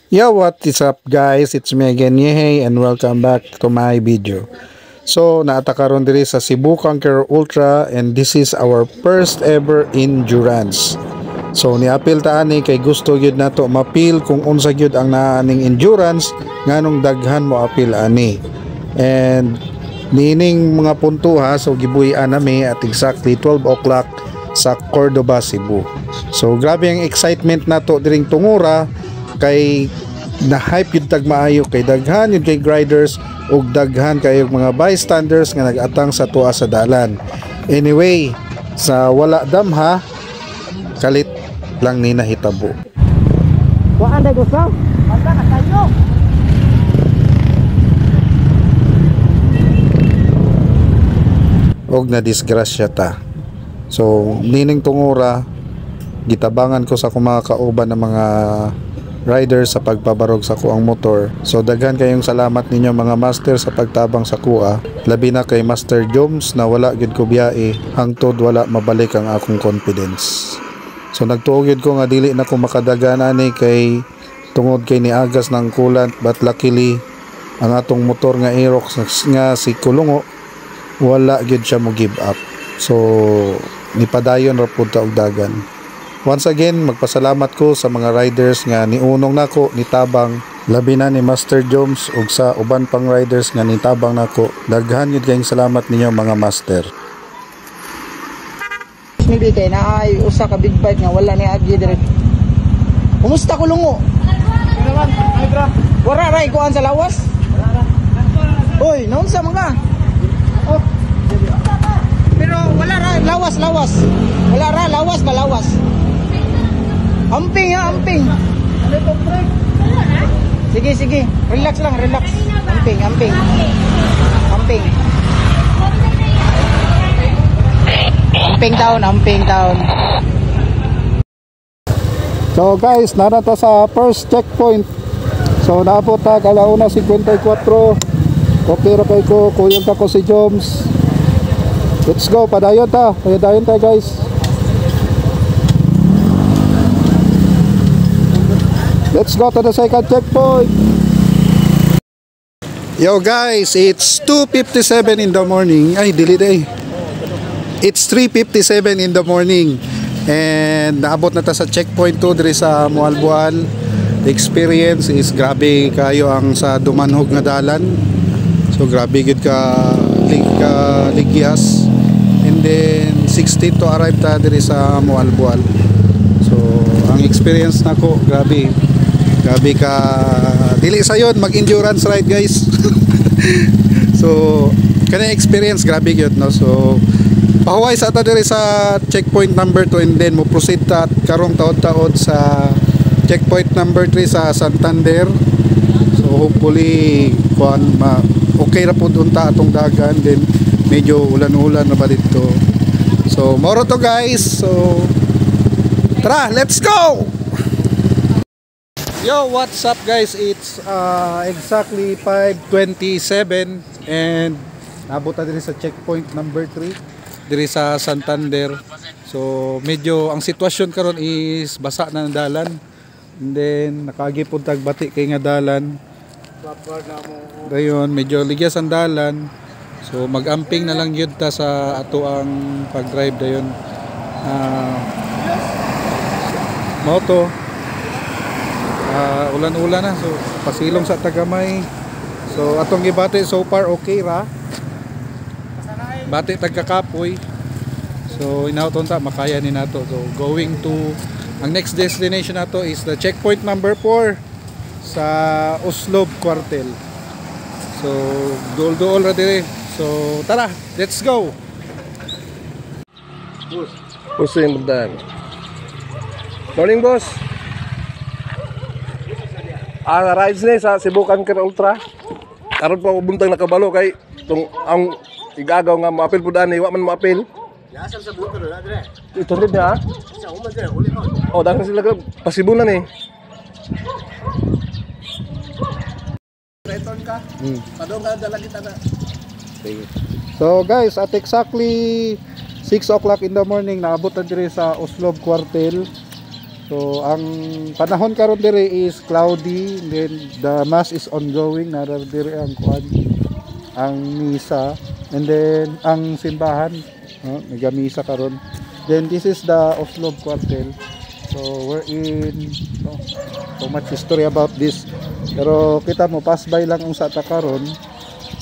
Yo, what is up guys? It's me again, Yehey, and welcome back to my video. So, naata karon diri sa Cebu Conqueror Ultra and this is our first ever endurance. So, niapil ta ani kay gusto gyud nato mapil kung unsa gyud ang naaning endurance nganong daghan mo apil ani. And nining mga punto ha, so gibuhi-an nami at exactly 12 o'clock sa Cordoba, Cebu. So, grabe ang excitement nato diring tungura kay na-hype yun tag maayo kay daghan yun kay riders ug daghan kayo mga bystanders nga nag-atang sa tuwa sa dalan. Anyway, sa wala damha kalit lang ni nahitabo. Waan day gusto? Basta na kayo. Og na disgrasya ta. So, nining tungura gitabangan ko sa mga kauban ng mga riders sa pagpabarog sa kuang motor. So daghan kayong salamat ninyo mga master sa pagtabang sa kuha. Labi na kay Master Joms na wala gyud ko biyae hangtod wala mabalik ang akong confidence. So nagtuog gyud ko nga dili na ko makadagan ani kay tungod kay niagas ng coolant, but luckily ang atong motor nga Aerox nga si Kulungo wala gyud siya mo give up. So nipadayon ra pud ta og dagan. Once again, magpasalamat ko sa mga riders nga niunong nako nitabang, labi na ni Master Joms ug sa uban pang riders nga nitabang nako. Daghan yun kayong salamat ninyo mga master. Maybe kay na ay usa ka big bike nga wala ni agi dire. Kumusta Kulungo? Wara ray kuan sa lawas? Oy, naunsa man ka? Oh. Pero wala ra lawas. Wala ra lawas ba lawas? Amping ha, amping. Sige. Relax lang, relax. Amping. Amping down. So guys, narata sa first checkpoint. So naabot ta kalauna 54. Okay ra kay ko, kuyog ta ko si Joms. Let's go, padayon ta guys. Let's go to the second checkpoint. Yo guys, it's 2:57 in the morning. Ay, dili day. It's 3:57 in the morning. And naabot na ta sa checkpoint 2 diri sa Mualboal. The experience is grabe kayo ang sa dumanhog nga dalan. So grabe gid ka ligyas. And then 16 to arrive ta diri sa Mualboal. So ang experience nako grabe ka dili sayon mag-endurance ride guys. So kana experience grabe gyud no. So pahuway sa ta diri sa checkpoint number 2 and then mo proceed ta karong taod-taod sa checkpoint number 3 sa Santander. So hopefully okay ra pud unta atong dagan, then medyo ulan-ulan na ba dito. So moro to guys. So tara, let's go. Yo, what's up guys? It's exactly 5:27 and nabot na diri sa checkpoint number 3 diri sa Santander. So medyo ang sitwasyon karon is basa na ang dalan. And then nakagipod tag bati kay nga dalan. Dayon medyo ligyas ang dalan. So mag-amping na lang yun ta sa ato ang pag-drive dayon. Moto ulan-ulan na, so pasilong sa tagamay. So atong gibati so far okay ra. Bati tagkakapoy. So inauton ta makaya ni nato. So going to ang next destination nato is the checkpoint number 4 sa Oslob Quartel. So dool ra dire. So tara, let's go. Hussein Bagdan. Morning boss. Rides ni sa Cebu Conqueror Ultra. Karon pa buntang nakabalo kay tong ang igagaw nga maapil pud ani wa man maapil. Yasal sa buto na dire. Ito rin ha. Sa uma dire uli mo. Oh, daghan sila ka pasibunan eh. Return ka. Padong ka dala kita na. So guys, at exactly 6 o'clock in the morning naabot na dire sa Oslob Quartel. So ang panahon karon dire is cloudy, and then the mass is ongoing, nara dire ang kuan, ang misa, and then ang simbahan, nagamisa karon. Then this is the Oslo Quartel. So we're in so much history about this. Pero kita mo pass by lang ang sa ta karon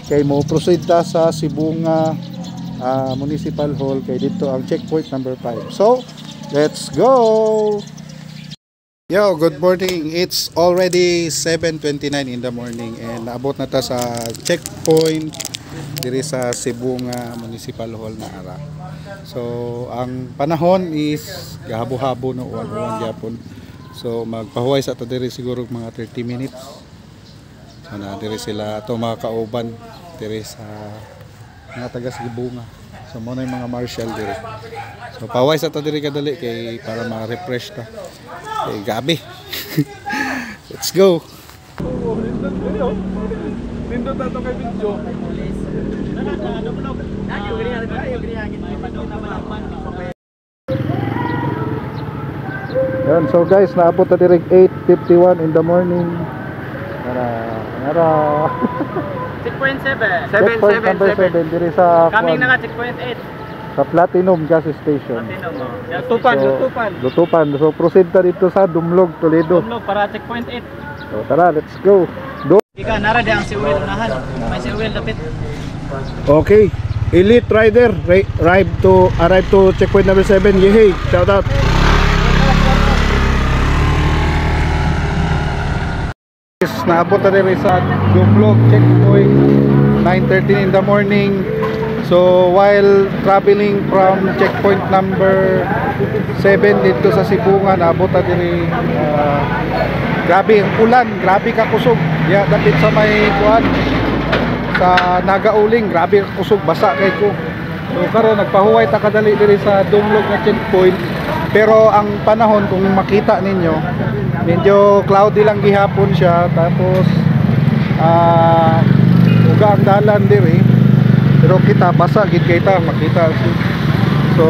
kay mo proceed ta sa Sibunga Municipal Hall, kay dito ang checkpoint number 5. So let's go. Yo, good morning. It's already 7:29 in the morning and naabot na ta sa checkpoint diri sa Sibunga Municipal Hall na ara. So ang panahon is gahabo-habo no, uwan gyapon. So magpahuway sa ta diri siguro mga 30 minutes. So na diri sila ato mga kauban diri sa mga taga Sibunga. So mo na yung mga marshal diri. So pahuway sa ta diri kadali kay para ma-refresh ta. Kay gabi. Let's go. Nindot na ito kay video. Yan, so guys, naabot na direct 8:51 in the morning. Nara. Checkpoint 7. Checkpoint number 7 diri sa Coming na nga checkpoint 8. sa Platinum Gas Station. Lutupan. So proceed ta dito sa Dumlog, Toledo. Dumlog para checkpoint 8. So tara, let's go. Ika nara di ang si Will unahan. May si Will lapit. Okay. Elite Rider arrive to checkpoint number 7. Yehey, shout out. Naabot na rin sa Dumlog checkpoint 9:13 in the morning. So while traveling from checkpoint number 7 dito sa Sibunga, naabot na rin grabe ang ulan, grabe ka kusog. Dapit sa may kuan sa Nagauling, grabe ka kusog, basa kay ko. So karon nagpahuway ta kadali diri sa Dumlog na checkpoint. Pero ang panahon kung makita ninyo, medyo cloudy lang gihapon siya, tapos uga ang dalan diri. Pero kita basa gid kita makita. So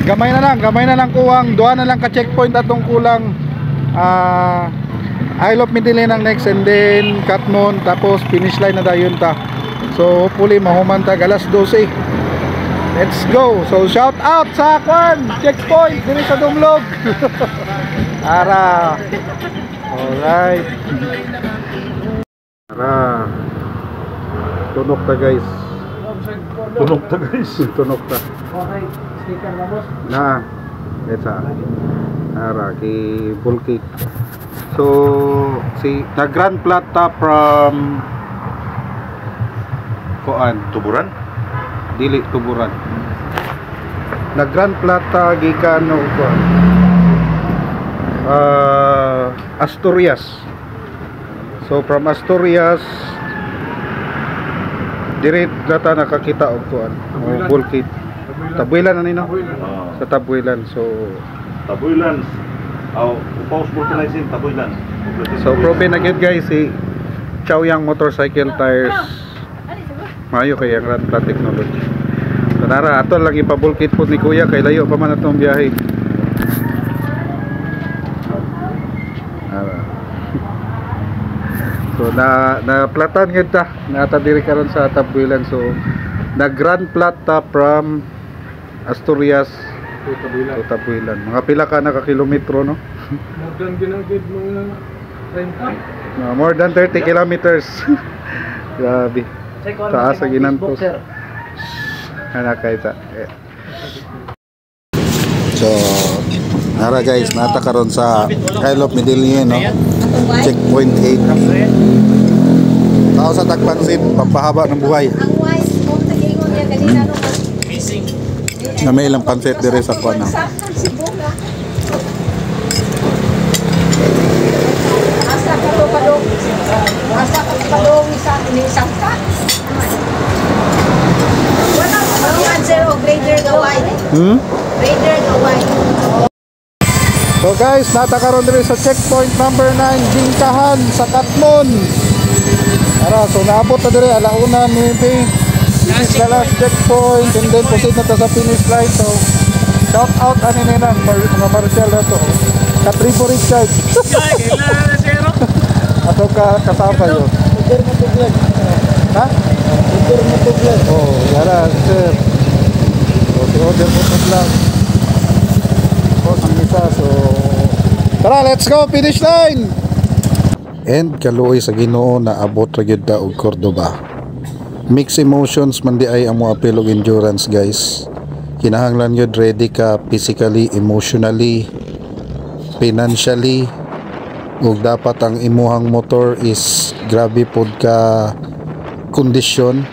gamay na lang kuwang duha na lang ka checkpoint atong kulang. I love Midilin ang next, and then Katmon, tapos finish line na dayon ta. So hopefully mahuman ta alas 12. Let's go. So shout out sa kwan checkpoint diri sa Dumlog. Ara. Alright. Ara. Tunok ta guys. Tunok ta. Okay, sticker na boss. Na. Let's ara ki bulky. So si the Grand Plata from Kuan Tuburan? Dili Tuburan. The Grand Plata gikan no kuan. Asturias. So from Asturias direct data nakakita og kuan bulkit Tabuilan na nino sa Tabuilan. So Tabuilan. Pause fertilizing Tabuilan. so proven na gyud guys si Chaoyang Motorcycle Tires. Mayo kay ang Ranta Technology. So nara ato lang ipabulkit po ni Kuya kay layo pa man atong biyahe. So na platan gyud ta, nata diri karon sa Tabuilan. So na Grand Plata from Asturias to Tabuilan. Mga pila ka na ka kilometro no? More than 30 kilometers. Grabe. Taas sa ginantos. Anak kay ta. So nara guys, nata karon sa Kyle of Medellin no. Checkpoint 8. Tao sa tagpansit, pampahaba ng buhay. Ang wise mo tagingon niya kanina no. Missing. Na may ilang pansit dire sa kuana. Sibunga. Asa ka to padong. Asa ka padong isang ka. Wala ko answer o grader gaway. Grader gaway. So guys, natakaroon din sa checkpoint number 9, Bingkahan sa Katmon. Ara, so naabot na din alauna maybe. This is the last checkpoint and then proceed na ta sa finish line. So shout out ani nila mga marshal na to. Ka-tripo Richard. Ato ka kasama yun. Ha? Oh, yara, sir. Order mo ito lang. Ang isa, so tara, let's go, finish line. And kaluoy sa Ginoo na abot ra gyud ta og Cordoba. Mixed emotions man di ay ang mga apil og endurance, guys. Kinahanglan gyud ready ka physically, emotionally, financially, ug dapat ang imuhang motor is grabe pod ka kondisyon.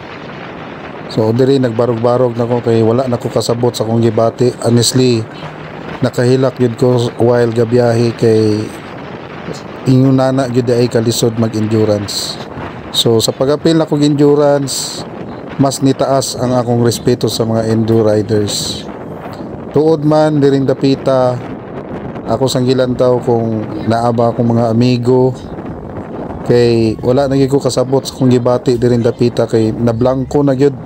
So diri nagbarog-barog na ko kay wala na ko kasabot sa kong gibati. Honestly, nakahilak yun ko while gabiyahe kay ingon nana gyud ay kalisod mag-endurance. So sa pag-apil na kong endurance, mas nitaas ang akong respeto sa mga enduro riders. Tuod man diring dapita, ako sanggilan taw kung naaba akong mga amigo kay wala na gyud ko kasabot sa kong gibati diring dapita kay nablangko na gyud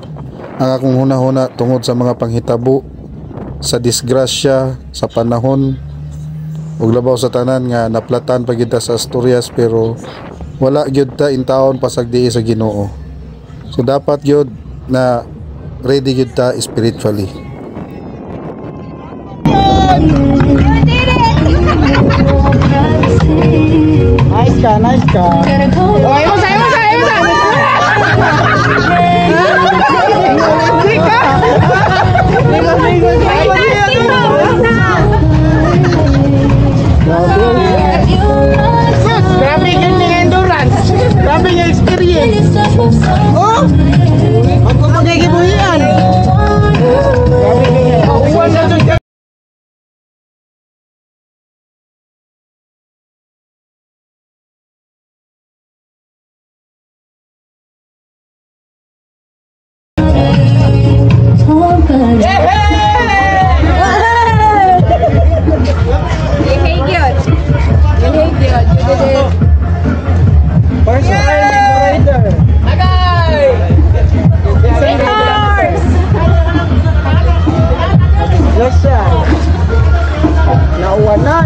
ang akong hunahuna tungod sa mga panghitabo, sa disgrasya, sa panahon, ug labaw sa tanan nga naplatan pa gyud ta sa Asturias pero wala gyud ta in taon pasagdi sa Ginoo. So dapat gyud na ready gyud ta spiritually. Nice ka, nice ka. Oh, ayun sa. Grabe yung endurance. Grabe yung experience. Oh! Magpapagigibuhian. Grabe yung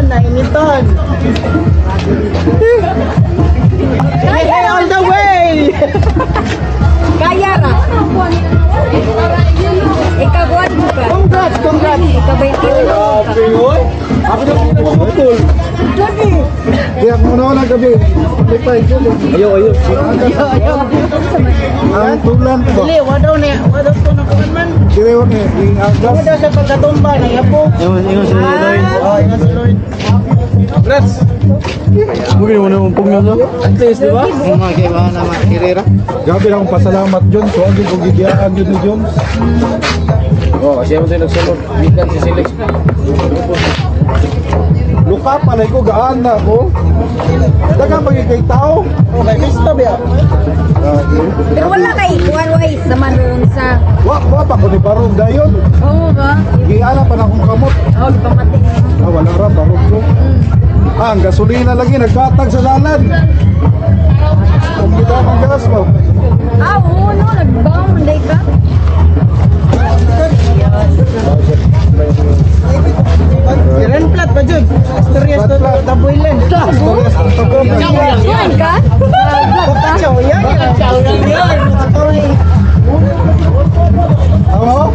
nainitan. All the way! Kaya ra. Ikabuan mo ka. Congrats. Ikabuan mo ka. Ako na pinaputol. Kaya muna ko lang gabi. Ayaw. Ang tulan ko. Dili, wadaw to na kuman man. Dili, wag na. Wadaw sa pagkatumba na yapo. Ingon si Lloyd. Ingon si Lloyd. Congrats. Mungkin mo na umpong nyo. At least, di ba? Mga na makirira. Gabi lang pasalamat, John. So, ang yung gigiyaan yun ni John. Oh, siya mo tayo nagsunod. Bikan si Silex. Luka palay ko, gaan na ako. Dagang pagigay tao. Oh, may misto ba? Pero wala kay one-wise naman ron sa... Wa pa ko ni Barong dayon. Oo ba? Giala pa na akong kamot. Oo, pamati. Wala ra, Barong ko. Ang gasolina lagi, nagbatag sa dalan. Kung kita ang gas mo. Oo, no, nagbaw, manday ka. Ilan plat pa, Jud? Asterias to Dabuilan. Asterias to Dabuilan. Yan ka? Chow yan. Oo?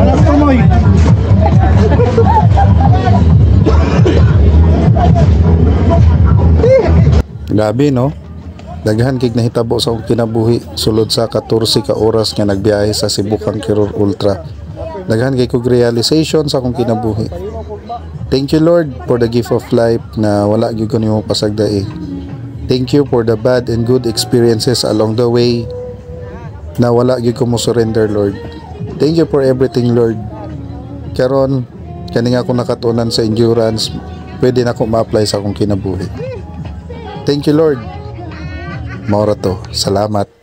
Alas tumoy. Gabi, no? Daghan kig nahitabo sa akong kinabuhi sulod sa 14 ka oras nga nagbiyahe sa Cebu Kankeror Ultra. Daghan kay kog realization sa akong kinabuhi. Thank you, Lord, for the gift of life na wala gyud ko nimo pasagdae. Thank you for the bad and good experiences along the way na wala gyud ko mo surrender, Lord. Thank you for everything, Lord. Karon kani nga ako nakatunan sa endurance, pwede na ako ma-apply sa akong kinabuhi. Thank you, Lord. Maura to. Salamat.